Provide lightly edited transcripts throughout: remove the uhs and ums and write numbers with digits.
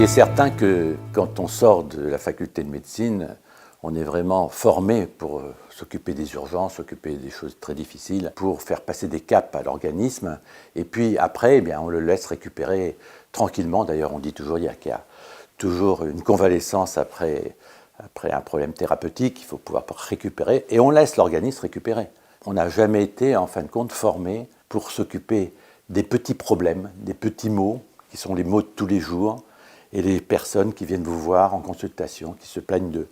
est certain que quand on sort de la faculté de médecine, on est vraiment formé pour s'occuper des urgences, s'occuper des choses très difficiles, pour faire passer des caps à l'organisme. Et puis après, eh bien, on le laisse récupérer tranquillement. D'ailleurs, on dit toujours qu'il y a toujours une convalescence après un problème thérapeutique. Il faut pouvoir récupérer. Et on laisse l'organisme récupérer. On n'a jamais été, en fin de compte, formé pour s'occuper des petits problèmes, des petits maux, qui sont les maux de tous les jours, et les personnes qui viennent vous voir en consultation, qui se plaignent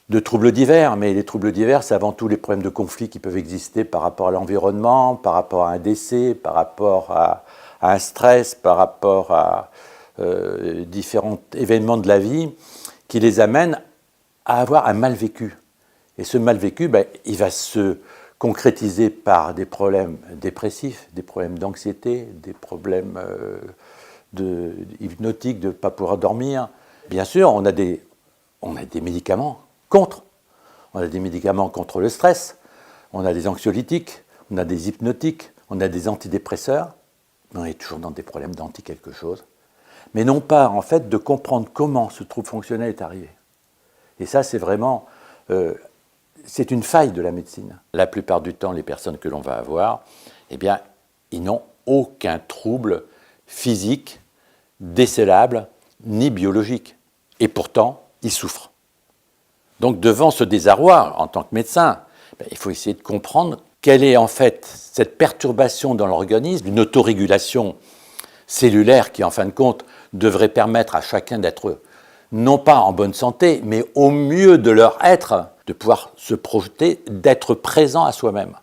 de troubles divers. Mais les troubles divers, c'est avant tout les problèmes de conflit qui peuvent exister par rapport à l'environnement, par rapport à un décès, par rapport à un stress, par rapport à différents événements de la vie qui les amènent à avoir un mal vécu. Et ce mal vécu, il va se concrétiser par des problèmes dépressifs, des problèmes d'anxiété, des problèmes hypnotiques, de ne pas pouvoir dormir. Bien sûr, on a des médicaments contre. On a des médicaments contre le stress, on a des anxiolytiques, on a des hypnotiques, on a des antidépresseurs. On est toujours dans des problèmes d'anti-quelque chose. Mais non pas, en fait, de comprendre comment ce trouble fonctionnel est arrivé. Et ça, c'est vraiment... c'est une faille de la médecine. La plupart du temps, les personnes que l'on va avoir, eh bien, ils n'ont aucun trouble physique, décélable, ni biologique. Et pourtant, ils souffrent. Donc, devant ce désarroi, en tant que médecin, il faut essayer de comprendre quelle est en fait cette perturbation dans l'organisme, une autorégulation cellulaire qui, en fin de compte, devrait permettre à chacun d'être non pas en bonne santé, mais au mieux de leur être, de pouvoir se projeter, d'être présent à soi-même.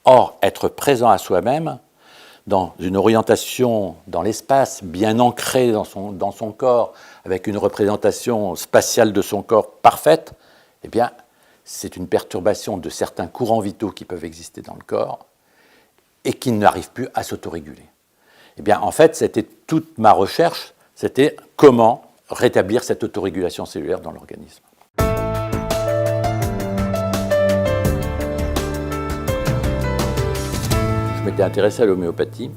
Or, être présent à soi-même, dans une orientation dans l'espace, bien ancrée dans son corps, avec une représentation spatiale de son corps parfaite, eh bien, c'est une perturbation de certains courants vitaux qui peuvent exister dans le corps et qui n'arrivent plus à s'autoréguler. Eh bien, en fait, c'était toute ma recherche, c'était comment rétablir cette autorégulation cellulaire dans l'organisme. Je m'étais intéressé à l'homéopathie.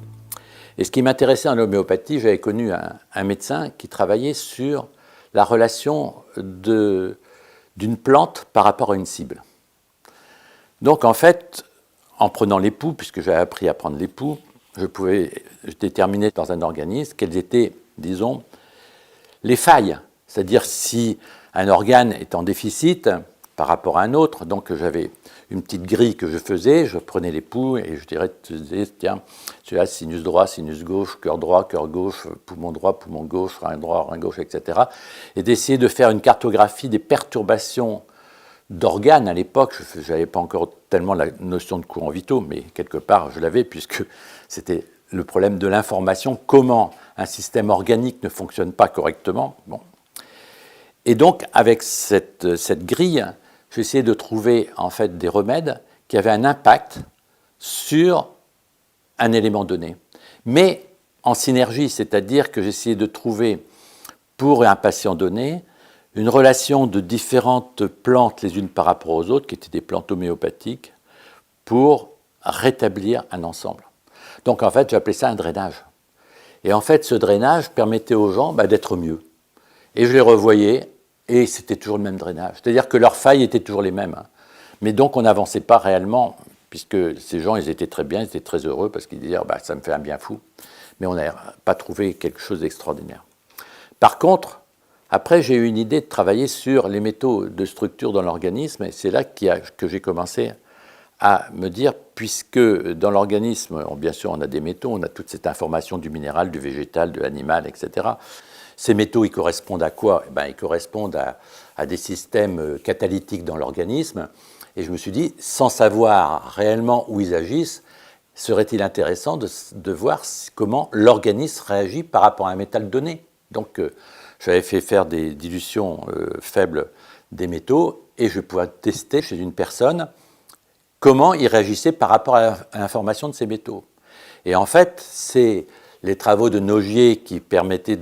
Et ce qui m'intéressait en homéopathie, j'avais connu un médecin qui travaillait sur la relation d'une plante par rapport à une cible. Donc, en fait, en prenant les poux, puisque j'avais appris à prendre les poux, je pouvais déterminer dans un organisme quelles étaient, disons, les failles. C'est-à-dire si un organe est en déficit par rapport à un autre, donc j'avais une petite grille que je faisais, je prenais les poux et je disais, tiens, celui-là, sinus droit, sinus gauche, cœur droit, cœur gauche, poumon droit, poumon gauche, rein droit, rein gauche, etc. Et d'essayer de faire une cartographie des perturbations d'organes. À l'époque, je n'avais pas encore tellement la notion de courants vitaux, mais quelque part, je l'avais, puisque c'était le problème de l'information, comment un système organique ne fonctionne pas correctement. Bon. Et donc, avec cette grille, j'essayais de trouver en fait des remèdes qui avaient un impact sur un élément donné. Mais en synergie, c'est-à-dire que j'essayais de trouver pour un patient donné une relation de différentes plantes les unes par rapport aux autres, qui étaient des plantes homéopathiques, pour rétablir un ensemble. Donc en fait, j'appelais ça un drainage. Et en fait, ce drainage permettait aux gens d'être mieux. Et je les revoyais, et c'était toujours le même drainage. C'est-à-dire que leurs failles étaient toujours les mêmes. Mais donc on n'avançait pas réellement, puisque ces gens, ils étaient très bien, ils étaient très heureux, parce qu'ils disaient « ça me fait un bien fou ». Mais on n'a pas trouvé quelque chose d'extraordinaire. Par contre, après, j'ai eu une idée de travailler sur les métaux de structure dans l'organisme, et c'est là que j'ai commencé à me dire, puisque dans l'organisme, bien sûr, on a des métaux, on a toute cette information du minéral, du végétal, de l'animal, etc. Ces métaux, ils correspondent à quoi ? Ils correspondent à des systèmes catalytiques dans l'organisme. Et je me suis dit, sans savoir réellement où ils agissent, serait-il intéressant de voir comment l'organisme réagit par rapport à un métal donné ? Donc, j'avais fait faire des dilutions faibles des métaux et je pouvais tester chez une personne comment il réagissait par rapport à l'information de ces métaux. Et en fait, c'est les travaux de Nogier qui permettaient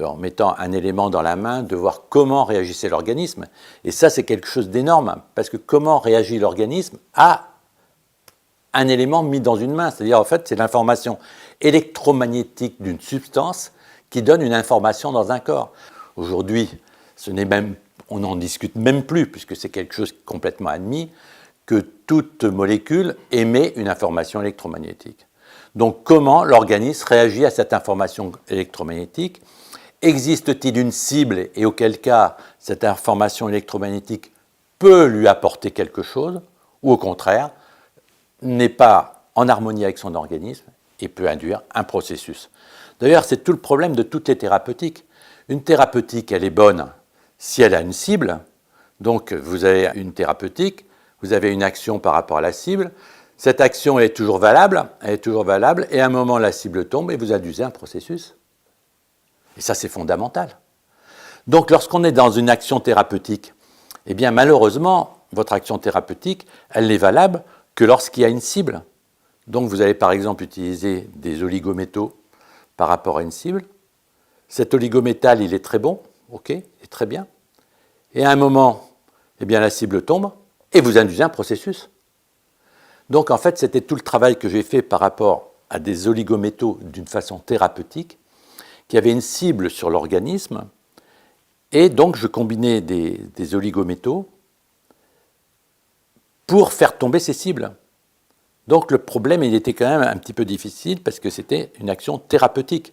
en mettant un élément dans la main, de voir comment réagissait l'organisme. Et ça, c'est quelque chose d'énorme, parce que comment réagit l'organisme à un élément mis dans une main. C'est-à-dire, en fait, c'est l'information électromagnétique d'une substance qui donne une information dans un corps. Aujourd'hui, on n'en discute même plus, puisque c'est quelque chose complètement admis, que toute molécule émet une information électromagnétique. Donc comment l'organisme réagit à cette information électromagnétique? Existe-t-il une cible et auquel cas cette information électromagnétique peut lui apporter quelque chose, ou au contraire, n'est pas en harmonie avec son organisme et peut induire un processus. D'ailleurs, c'est tout le problème de toutes les thérapeutiques. Une thérapeutique, elle est bonne si elle a une cible. Donc, vous avez une thérapeutique, vous avez une action par rapport à la cible. Cette action est toujours valable, et à un moment, la cible tombe et vous induisez un processus. Et ça, c'est fondamental. Donc, lorsqu'on est dans une action thérapeutique, eh bien, malheureusement, votre action thérapeutique, elle n'est valable que lorsqu'il y a une cible. Donc, vous allez par exemple utiliser des oligométaux par rapport à une cible. Cet oligométal, il est très bon, ok, il est très bien. Et à un moment, eh bien, la cible tombe et vous induisez un processus. Donc, en fait, c'était tout le travail que j'ai fait par rapport à des oligométaux d'une façon thérapeutique, qui avait une cible sur l'organisme. Et donc, je combinais des oligométaux pour faire tomber ces cibles. Donc, le problème, il était quand même un petit peu difficile parce que c'était une action thérapeutique.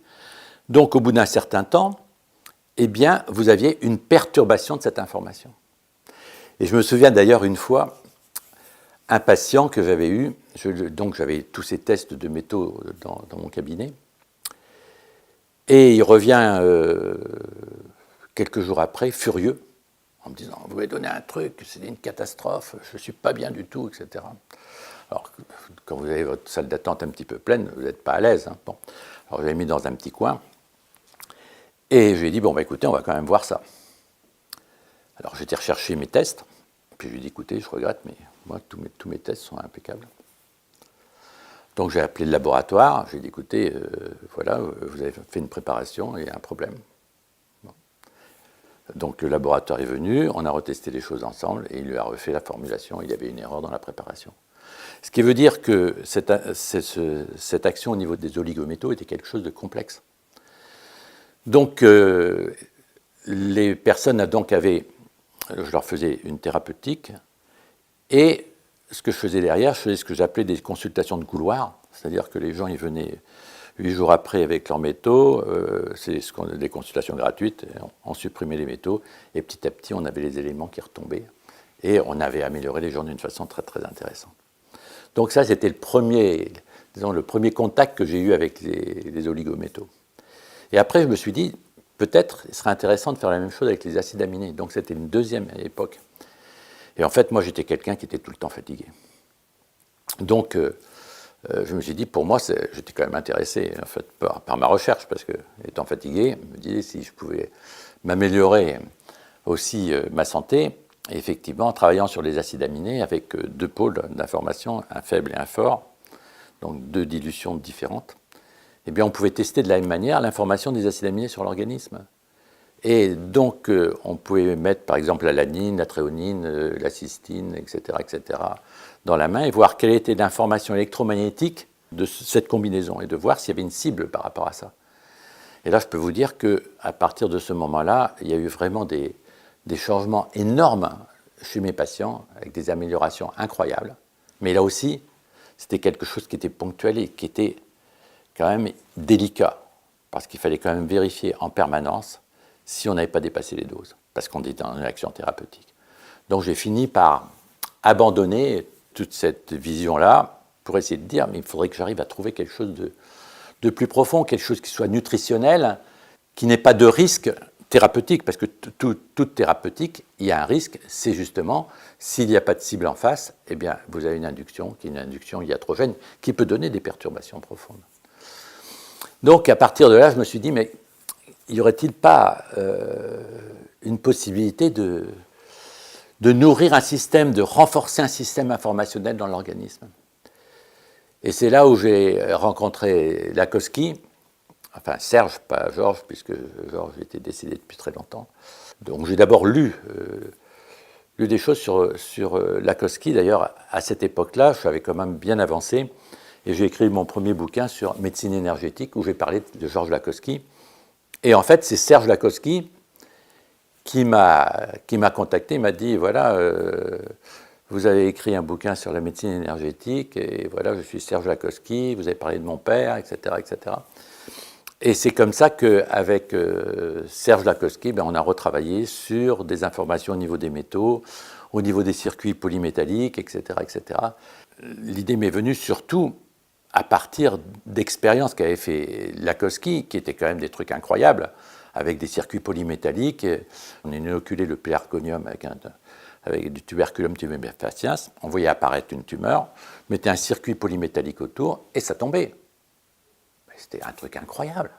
Donc, au bout d'un certain temps, eh bien, vous aviez une perturbation de cette information. Et je me souviens d'ailleurs une fois, un patient que j'avais eu, donc j'avais tous ces tests de métaux dans mon cabinet, et il revient quelques jours après, furieux, en me disant « Vous m'avez donné un truc, c'est une catastrophe, je ne suis pas bien du tout, etc. » Alors, quand vous avez votre salle d'attente un petit peu pleine, vous n'êtes pas à l'aise. Hein. Bon. Alors, je l'ai mis dans un petit coin, et je lui ai dit « Bon, bah, écoutez, on va quand même voir ça. » Alors, j'ai été rechercher mes tests, puis je lui ai dit « Écoutez, je regrette, mais moi, tous mes tests sont impeccables. » Donc, j'ai appelé le laboratoire, j'ai dit « Écoutez, voilà, vous avez fait une préparation, et il y a un problème. » Donc le laboratoire est venu, on a retesté les choses ensemble et il lui a refait la formulation, il y avait une erreur dans la préparation. Ce qui veut dire que cette action au niveau des oligométaux était quelque chose de complexe. Donc les personnes donc je leur faisais une thérapeutique et ce que je faisais derrière, je faisais ce que j'appelais des consultations de couloir, c'est-à-dire que les gens ils venaient 8 jours après avec leurs métaux, c'est des consultations gratuites, on supprimait les métaux, et petit à petit, on avait les éléments qui retombaient, et on avait amélioré les gens d'une façon très, très intéressante. Donc ça, c'était le premier contact que j'ai eu avec les oligométaux. Et après, je me suis dit, peut-être, il serait intéressant de faire la même chose avec les acides aminés. Donc c'était une deuxième époque. Et en fait, moi, j'étais quelqu'un qui était tout le temps fatigué. Donc, je me suis dit, pour moi, j'étais quand même intéressé en fait, par ma recherche, parce que, étant fatigué, je me disais si je pouvais m'améliorer aussi ma santé, et effectivement, en travaillant sur les acides aminés avec deux pôles d'information, un faible et un fort, donc deux dilutions différentes, eh bien, on pouvait tester de la même manière l'information des acides aminés sur l'organisme. Et donc, on pouvait mettre, par exemple, l'alanine, la tréonine, la cystine, etc., dans la main et voir quelle était l'information électromagnétique de cette combinaison et de voir s'il y avait une cible par rapport à ça. Et là, je peux vous dire qu'à partir de ce moment-là, il y a eu vraiment des changements énormes chez mes patients, avec des améliorations incroyables. Mais là aussi, c'était quelque chose qui était ponctuel et qui était quand même délicat, parce qu'il fallait quand même vérifier en permanence si on n'avait pas dépassé les doses, parce qu'on était dans une action thérapeutique. Donc j'ai fini par abandonner toute cette vision-là pour essayer de dire mais il faudrait que j'arrive à trouver quelque chose de plus profond, quelque chose qui soit nutritionnel, qui n'ait pas de risque thérapeutique, parce que toute thérapeutique, il y a un risque, c'est justement, s'il n'y a pas de cible en face, eh bien, vous avez une induction, qui est une induction iatrogène, qui peut donner des perturbations profondes. Donc à partir de là, je me suis dit, mais y aurait-il pas une possibilité de nourrir un système, de renforcer un système informationnel dans l'organisme? Et c'est là où j'ai rencontré Lakosky, enfin Serge, pas Georges, puisque Georges était décédé depuis très longtemps. Donc j'ai d'abord lu des choses sur Lakosky. D'ailleurs, à cette époque-là, je savais quand même bien avancé, et j'ai écrit mon premier bouquin sur médecine énergétique, où j'ai parlé de Georges Lakosky. Et en fait, c'est Serge Lakowski qui m'a contacté, il m'a dit, voilà, vous avez écrit un bouquin sur la médecine énergétique, et voilà, je suis Serge Lakowski, vous avez parlé de mon père, etc., etc. Et c'est comme ça qu'avec Serge Lakowski, on a retravaillé sur des informations au niveau des métaux, au niveau des circuits polymétalliques, etc., etc. L'idée m'est venue surtout à partir d'expériences qu'avait fait Lakowski, qui étaient quand même des trucs incroyables, avec des circuits polymétalliques. On a inoculé le pélargonium avec du tuberculum tumefaciens, on voyait apparaître une tumeur, on mettait un circuit polymétallique autour, et ça tombait. C'était un truc incroyable.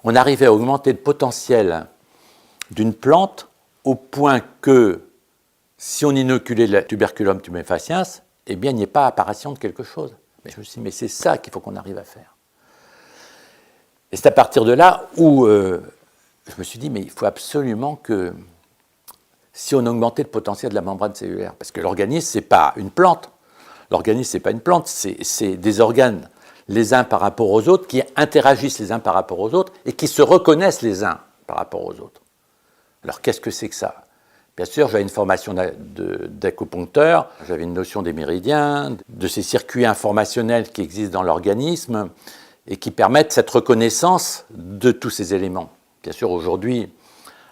On arrivait à augmenter le potentiel d'une plante au point que, si on inoculait le tuberculum tumefaciens, eh bien, il n'y ait pas apparition de quelque chose. Mais je me suis dit, mais c'est ça qu'il faut qu'on arrive à faire. Et c'est à partir de là où je me suis dit, mais il faut absolument que, si on augmentait le potentiel de la membrane cellulaire, parce que l'organisme, ce n'est pas une plante. L'organisme, ce n'est pas une plante, c'est des organes les uns par rapport aux autres, qui interagissent les uns par rapport aux autres et qui se reconnaissent les uns par rapport aux autres. Alors, qu'est-ce que c'est que ça ? Bien sûr, j'avais une formation d'acupuncteur, j'avais une notion des méridiens, de ces circuits informationnels qui existent dans l'organisme et qui permettent cette reconnaissance de tous ces éléments. Bien sûr, aujourd'hui,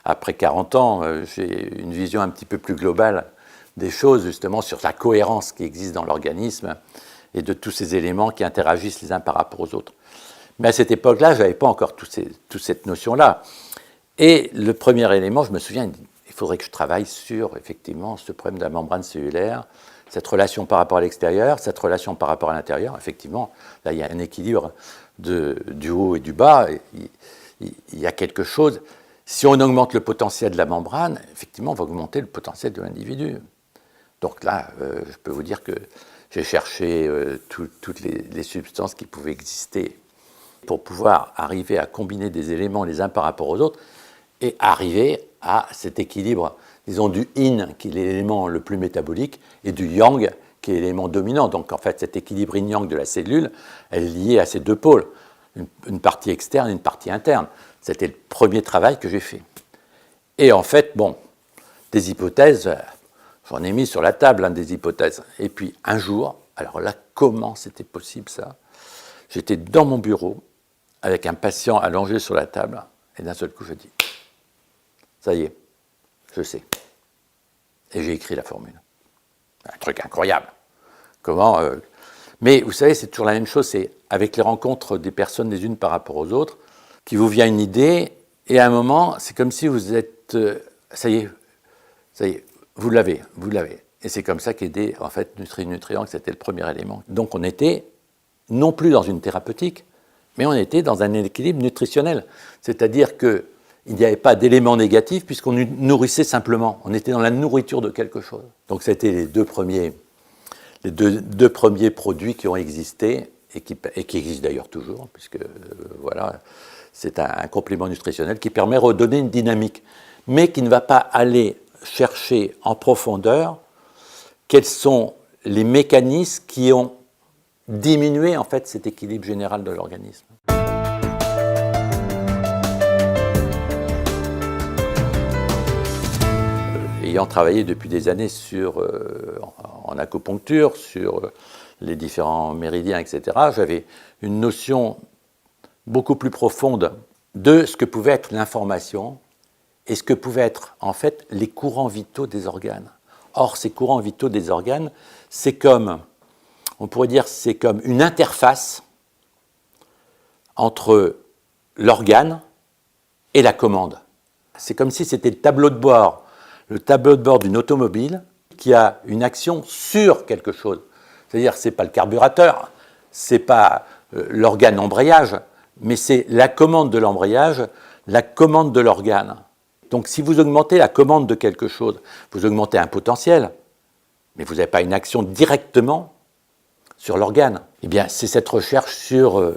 après 40 ans, j'ai une vision un petit peu plus globale des choses, justement, sur la cohérence qui existe dans l'organisme et de tous ces éléments qui interagissent les uns par rapport aux autres. Mais à cette époque-là, je n'avais pas encore toute cette notion-là. Et le premier élément, je me souviens, il faudrait que je travaille sur, effectivement, ce problème de la membrane cellulaire, cette relation par rapport à l'extérieur, cette relation par rapport à l'intérieur. Effectivement, là, il y a un équilibre du haut et du bas. Il y a quelque chose. Si on augmente le potentiel de la membrane, effectivement, on va augmenter le potentiel de l'individu. Donc là, je peux vous dire que j'ai cherché toutes les substances qui pouvaient exister pour pouvoir arriver à combiner des éléments les uns par rapport aux autres et arriver à cet équilibre, disons, du yin, qui est l'élément le plus métabolique, et du yang, qui est l'élément dominant. Donc, en fait, cet équilibre yin-yang de la cellule, elle est liée à ces deux pôles, une partie externe et une partie interne. C'était le premier travail que j'ai fait. Et en fait, bon, des hypothèses, j'en ai mis sur la table, des hypothèses. Et puis, un jour, alors là, comment c'était possible, ça ? J'étais dans mon bureau, avec un patient allongé sur la table, et d'un seul coup, je dis, ça y est, je sais. Et j'ai écrit la formule. Un truc incroyable. Comment Mais vous savez, c'est toujours la même chose, c'est avec les rencontres des personnes les unes par rapport aux autres, qui vous vient une idée, et à un moment, c'est comme si vous êtes... ça y est, vous l'avez. Et c'est comme ça qu'aidait, en fait, Nutri-Nutrients, que c'était le premier élément. Donc on était non plus dans une thérapeutique, mais on était dans un équilibre nutritionnel. C'est-à-dire qu'il n'y avait pas d'éléments négatifs, puisqu'on nourrissait simplement. On était dans la nourriture de quelque chose. Donc c'était les deux premiers produits qui ont existé, et qui existent d'ailleurs toujours, puisque voilà, c'est un complément nutritionnel qui permet de redonner une dynamique, mais qui ne va pas aller chercher en profondeur quels sont les mécanismes qui ont diminué en fait cet équilibre général de l'organisme. Ayant travaillé depuis des années en acupuncture, sur les différents méridiens, etc., j'avais une notion beaucoup plus profonde de ce que pouvait être l'information et ce que pouvaient être en fait les courants vitaux des organes. Or, ces courants vitaux des organes, c'est comme, on pourrait dire, c'est comme une interface entre l'organe et la commande. C'est comme si c'était le tableau de bord d'une automobile qui a une action sur quelque chose. C'est-à-dire, ce n'est pas le carburateur, ce n'est pas l'organe embrayage, mais c'est la commande de l'embrayage, la commande de l'organe. Donc, si vous augmentez la commande de quelque chose, vous augmentez un potentiel, mais vous n'avez pas une action directement sur l'organe. Eh bien, c'est cette recherche sur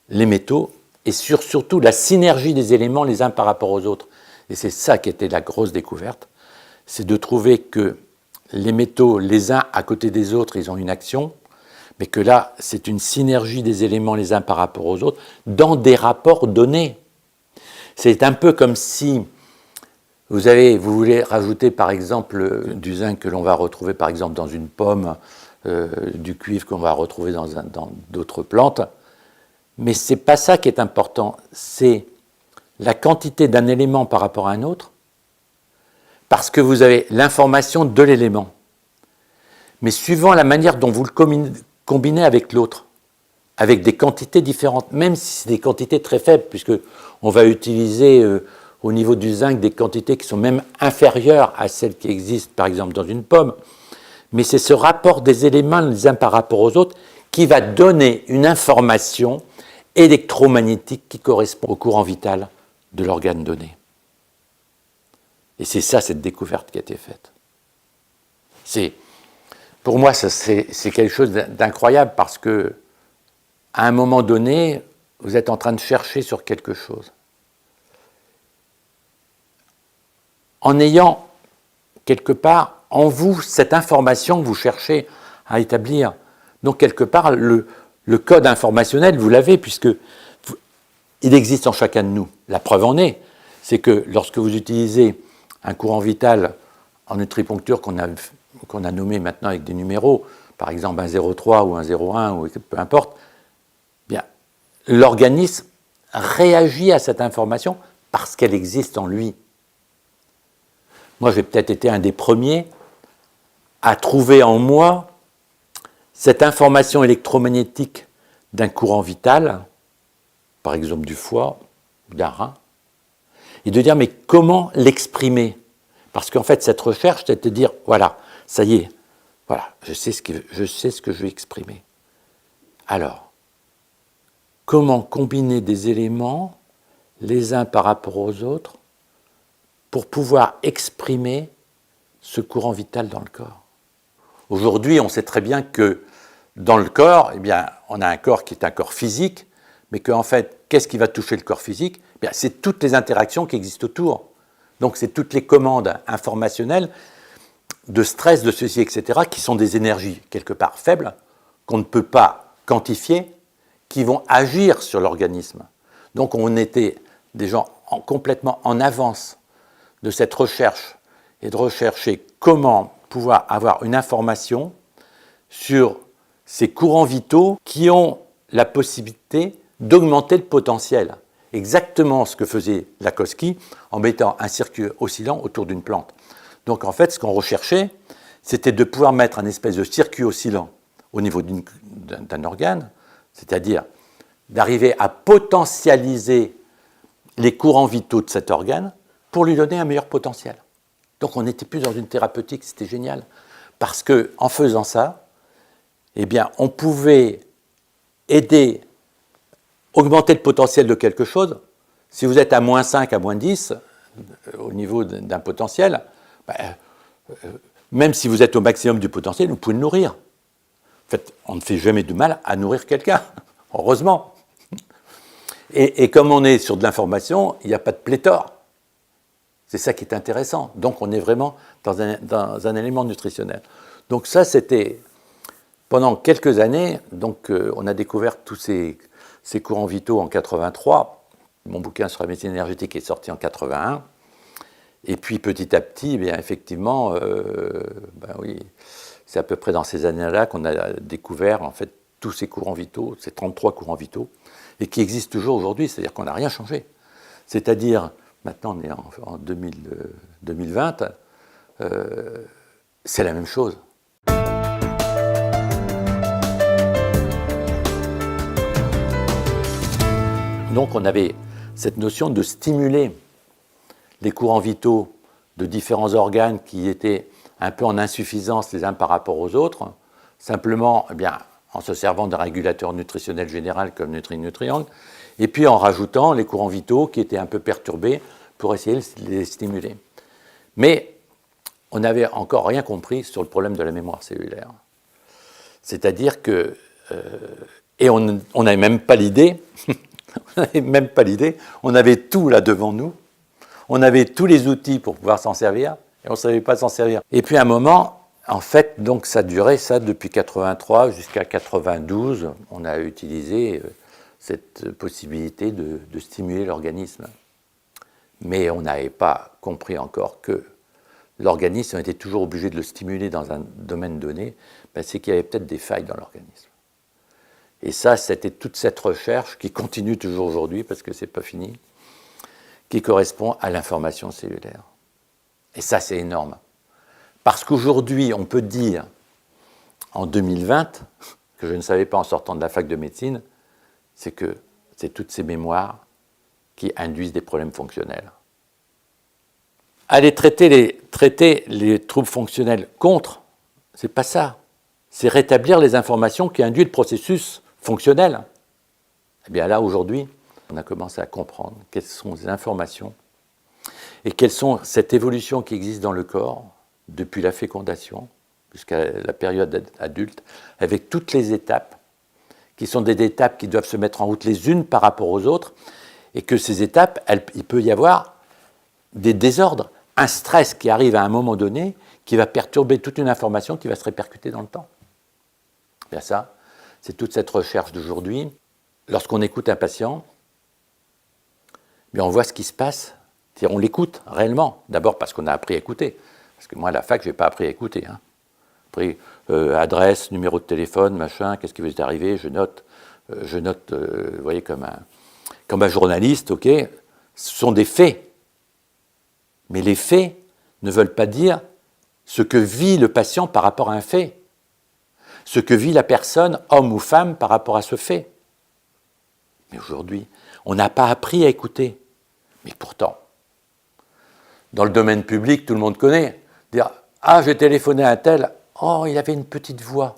les métaux et sur surtout la synergie des éléments les uns par rapport aux autres. Et c'est ça qui était la grosse découverte, c'est de trouver que les métaux, les uns à côté des autres, ils ont une action, mais que là, c'est une synergie des éléments les uns par rapport aux autres dans des rapports donnés. C'est un peu comme si vous voulez rajouter par exemple du zinc que l'on va retrouver par exemple dans une pomme, du cuivre qu'on va retrouver dans d'autres plantes. Mais ce n'est pas ça qui est important, c'est la quantité d'un élément par rapport à un autre, parce que vous avez l'information de l'élément. Mais suivant la manière dont vous le combinez avec l'autre, avec des quantités différentes, même si c'est des quantités très faibles, puisqu'on va utiliser au niveau du zinc des quantités qui sont même inférieures à celles qui existent par exemple dans une pomme, mais c'est ce rapport des éléments les uns par rapport aux autres qui va donner une information électromagnétique qui correspond au courant vital de l'organe donné. Et c'est ça, cette découverte qui a été faite. Pour moi, c'est quelque chose d'incroyable parce que, à un moment donné, vous êtes en train de chercher sur quelque chose. En ayant, quelque part, en vous, cette information que vous cherchez à établir. Donc, quelque part, le code informationnel, vous l'avez, il existe en chacun de nous. La preuve en est, c'est que lorsque vous utilisez un courant vital en nutriponcture qu'on a nommé maintenant avec des numéros, par exemple un 0,3 ou un 0,1 ou peu importe, bien, l'organisme réagit à cette information parce qu'elle existe en lui. Moi, j'ai peut-être été un des premiers à trouver en moi cette information électromagnétique d'un courant vital, par exemple du foie, d'un rein, et de dire mais comment l'exprimer? Parce qu'en fait cette recherche c'est de dire voilà, ça y est, voilà, je sais ce que je vais exprimer. Alors, comment combiner des éléments les uns par rapport aux autres pour pouvoir exprimer ce courant vital dans le corps? Aujourd'hui, on sait très bien que dans le corps, eh bien, on a un corps qui est un corps physique, mais qu'en fait, qu'est-ce qui va toucher le corps physique? Eh bien, c'est toutes les interactions qui existent autour. Donc, c'est toutes les commandes informationnelles de stress, de ceci, etc., qui sont des énergies quelque part faibles, qu'on ne peut pas quantifier, qui vont agir sur l'organisme. Donc, on était des gens complètement en avance de cette recherche et de rechercher comment pouvoir avoir une information sur ces courants vitaux qui ont la possibilité d'augmenter le potentiel. Exactement ce que faisait Lakowski en mettant un circuit oscillant autour d'une plante. Donc en fait, ce qu'on recherchait, c'était de pouvoir mettre un espèce de circuit oscillant au niveau d'un organe, c'est-à-dire d'arriver à potentialiser les courants vitaux de cet organe pour lui donner un meilleur potentiel. Donc on n'était plus dans une thérapeutique, c'était génial. Parce qu'en faisant ça, eh bien, on pouvait aider, augmenter le potentiel de quelque chose. Si vous êtes à moins 5, à moins 10, au niveau d'un potentiel, même si vous êtes au maximum du potentiel, vous pouvez le nourrir. En fait, on ne fait jamais de mal à nourrir quelqu'un, heureusement. Et comme on est sur de l'information, il n'y a pas de pléthore. C'est ça qui est intéressant. Donc, on est vraiment dans un élément nutritionnel. Donc, ça, c'était pendant quelques années. Donc, on a découvert tous ces courants vitaux en 83. Mon bouquin sur la médecine énergétique est sorti en 81. Et puis, petit à petit, eh bien, effectivement, oui, c'est à peu près dans ces années-là qu'on a découvert, en fait, tous ces courants vitaux, ces 33 courants vitaux, et qui existent toujours aujourd'hui. C'est-à-dire qu'on n'a rien changé. C'est-à-dire, maintenant, on est en 2020, c'est la même chose. Donc, on avait cette notion de stimuler les courants vitaux de différents organes qui étaient un peu en insuffisance les uns par rapport aux autres, simplement eh bien, en se servant d'un régulateur nutritionnel général comme Nutri-Nutriang, et puis en rajoutant les courants vitaux qui étaient un peu perturbés pour essayer de les stimuler. Mais on n'avait encore rien compris sur le problème de la mémoire cellulaire. C'est-à-dire que, et on n'avait même pas l'idée, on avait tout là devant nous, on avait tous les outils pour pouvoir s'en servir, et on ne savait pas s'en servir. Et puis à un moment, en fait, donc ça durait ça depuis 83 jusqu'à 92, on a utilisé cette possibilité de stimuler l'organisme. Mais on n'avait pas compris encore que l'organisme était toujours obligé de le stimuler dans un domaine donné, c'est qu'il y avait peut-être des failles dans l'organisme. Et ça, c'était toute cette recherche qui continue toujours aujourd'hui, parce que ce n'est pas fini, qui correspond à l'information cellulaire. Et ça, c'est énorme. Parce qu'aujourd'hui, on peut dire, en 2020, que je ne savais pas en sortant de la fac de médecine, c'est que c'est toutes ces mémoires qui induisent des problèmes fonctionnels. Aller traiter les troubles fonctionnels contre, c'est pas ça. C'est rétablir les informations qui induisent le processus fonctionnel. Eh bien là, aujourd'hui, on a commencé à comprendre quelles sont les informations et quelles sont cette évolution qui existe dans le corps depuis la fécondation jusqu'à la période adulte, avec toutes les étapes, qui sont des étapes qui doivent se mettre en route les unes par rapport aux autres, et que ces étapes, il peut y avoir des désordres, un stress qui arrive à un moment donné, qui va perturber toute une information qui va se répercuter dans le temps. Bien ça, c'est toute cette recherche d'aujourd'hui. Lorsqu'on écoute un patient, bien on voit ce qui se passe, c'est-à-dire on l'écoute réellement, d'abord parce qu'on a appris à écouter, parce que moi à la fac, je n'ai pas appris à écouter. Après, adresse, numéro de téléphone, machin, qu'est-ce qui vous est arrivé, je note, vous voyez, comme un journaliste, ok, ce sont des faits. Mais les faits ne veulent pas dire ce que vit le patient par rapport à un fait, ce que vit la personne, homme ou femme, par rapport à ce fait. Mais aujourd'hui, on n'a pas appris à écouter. Mais pourtant, dans le domaine public, tout le monde connaît. Dire « Ah, j'ai téléphoné à un tel, oh, il avait une petite voix. »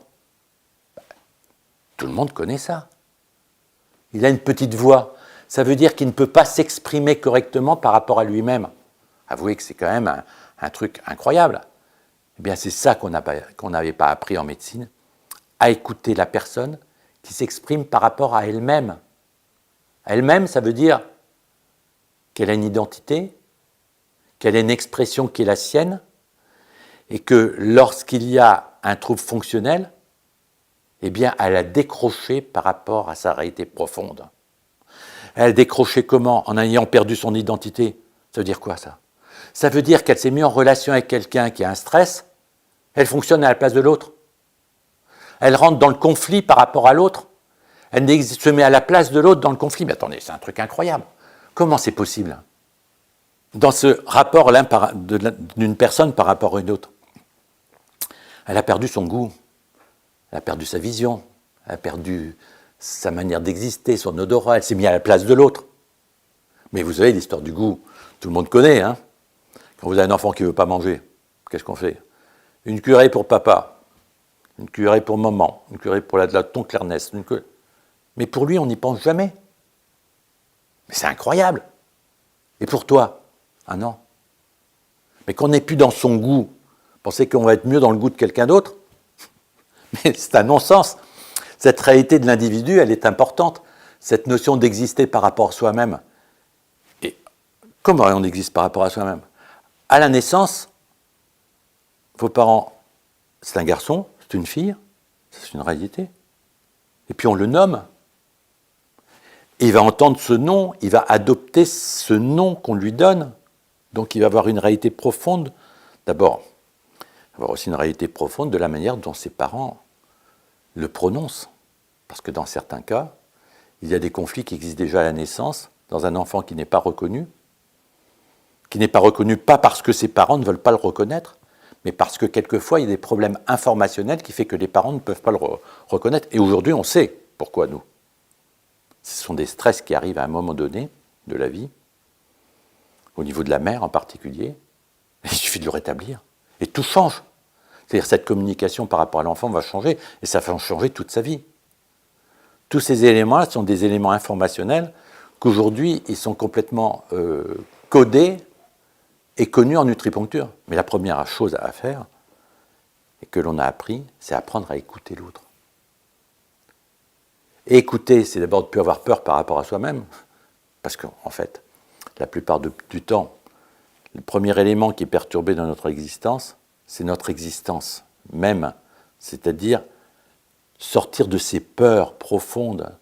Tout le monde connaît ça. Il a une petite voix. Ça veut dire qu'il ne peut pas s'exprimer correctement par rapport à lui-même. Avouez que c'est quand même un truc incroyable. Eh bien, c'est ça qu'on n'avait pas appris en médecine, à écouter la personne qui s'exprime par rapport à elle-même. Elle-même, ça veut dire qu'elle a une identité, qu'elle a une expression qui est la sienne, et que lorsqu'il y a un trouble fonctionnel, eh bien, elle a décroché par rapport à sa réalité profonde. Elle a décroché comment? En ayant perdu son identité. Ça veut dire quoi, ça? Ça veut dire qu'elle s'est mise en relation avec quelqu'un qui a un stress, elle fonctionne à la place de l'autre. Elle rentre dans le conflit par rapport à l'autre, elle se met à la place de l'autre dans le conflit. Mais attendez, c'est un truc incroyable. Comment c'est possible? Dans ce rapport d'une personne par rapport à une autre, elle a perdu son goût, elle a perdu sa vision, elle a perdu sa manière d'exister, son odorat, elle s'est mise à la place de l'autre. Mais vous savez, l'histoire du goût, tout le monde connaît, hein. Quand vous avez un enfant qui ne veut pas manger, qu'est-ce qu'on fait? Une cuillerée pour papa, une cuillerée pour maman, une cuillerée pour la toncle Ernest. Mais pour lui, on n'y pense jamais. Mais c'est incroyable. Et pour toi? Ah non. Mais qu'on n'est plus dans son goût, pensez qu'on va être mieux dans le goût de quelqu'un d'autre? Mais c'est un non-sens. Cette réalité de l'individu, elle est importante. Cette notion d'exister par rapport à soi-même. Et comment on existe par rapport à soi-même? À la naissance, vos parents, c'est un garçon, c'est une fille, c'est une réalité. Et puis on le nomme. Et il va entendre ce nom, il va adopter ce nom qu'on lui donne. Donc il va avoir une réalité profonde. D'abord, il va avoir aussi une réalité profonde de la manière dont ses parents le prononcent. Parce que dans certains cas, il y a des conflits qui existent déjà à la naissance, dans un enfant qui n'est pas reconnu pas parce que ses parents ne veulent pas le reconnaître, mais parce que quelquefois, il y a des problèmes informationnels qui font que les parents ne peuvent pas le reconnaître. Et aujourd'hui, on sait pourquoi nous. Ce sont des stress qui arrivent à un moment donné de la vie, au niveau de la mère en particulier. Il suffit de le rétablir. Et tout change. C'est-à-dire cette communication par rapport à l'enfant va changer, et ça va changer toute sa vie. Tous ces éléments-là sont des éléments informationnels qu'aujourd'hui, ils sont complètement codés et connus en nutripuncture. Mais la première chose à faire, et que l'on a appris, c'est apprendre à écouter l'autre. Et écouter, c'est d'abord de ne plus avoir peur par rapport à soi-même, parce qu'en fait, la plupart du temps, le premier élément qui est perturbé dans notre existence, c'est notre existence même, c'est-à-dire sortir de ces peurs profondes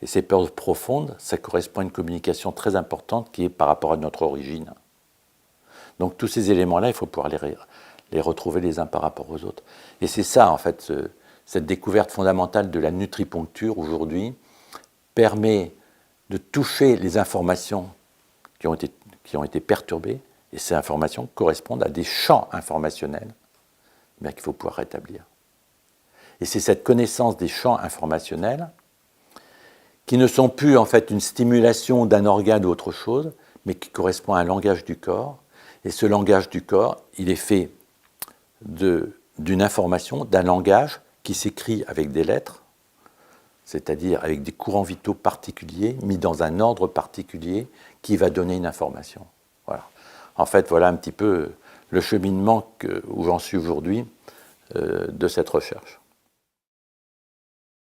Et ces peurs profondes, ça correspond à une communication très importante qui est par rapport à notre origine. Donc tous ces éléments-là, il faut pouvoir les retrouver les uns par rapport aux autres. Et c'est ça, en fait, cette découverte fondamentale de la nutripuncture aujourd'hui permet de toucher les informations qui ont été perturbées, et ces informations correspondent à des champs informationnels qu'il faut pouvoir rétablir. Et c'est cette connaissance des champs informationnels qui ne sont plus en fait une stimulation d'un organe ou autre chose, mais qui correspond à un langage du corps. Et ce langage du corps, il est fait d'une information, d'un langage qui s'écrit avec des lettres, c'est-à-dire avec des courants vitaux particuliers, mis dans un ordre particulier, qui va donner une information. Voilà. En fait, voilà un petit peu le cheminement où j'en suis aujourd'hui de cette recherche.